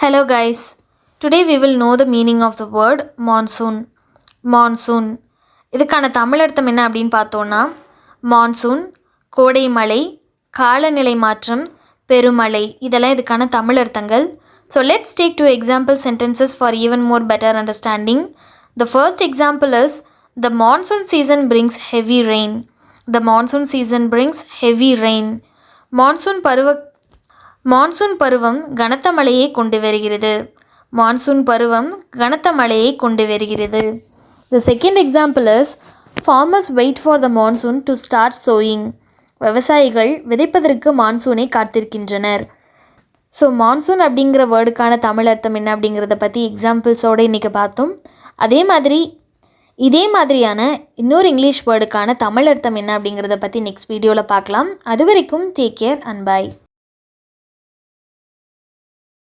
Hello guys. Today we will know the meaning of the word monsoon. Monsoon. இதுக்கான தமிழ் அர்த்தம் என்ன அப்படின்னு பார்த்தோன்னா மான்சூன், கோடை மழை, காலநிலை மாற்றம், பெருமழை இதெல்லாம் இதுக்கான தமிழ் அர்த்தங்கள். So let's take two example sentences for even more better understanding. The first example is the monsoon season brings heavy rain. The monsoon season brings heavy rain. Monsoon பருவம் கனத்த மழையை கொண்டு வருகிறது. மான்சூன் பருவம் கனத்த மழையை கொண்டு வருகிறது. The second example is farmers wait for the monsoon to start sowing. விவசாயிகள் விதைப்பதற்கு மான்சூனை காத்திருக்கின்றனர். ஸோ மான்சூன் அப்படிங்கிற வேர்டுக்கான தமிழ் அர்த்தம் என்ன அப்படிங்கிறத பற்றி எக்ஸாம்பிள்ஸோடு இன்றைக்கி பார்த்தோம். இதே மாதிரியான இன்னொரு இங்கிலீஷ் வேர்டுக்கான தமிழ் அர்த்தம் என்ன அப்படிங்கிறத பற்றி நெக்ஸ்ட் வீடியோவில் பார்க்கலாம். அது வரைக்கும் டேக் கேர் அண்ட் பை.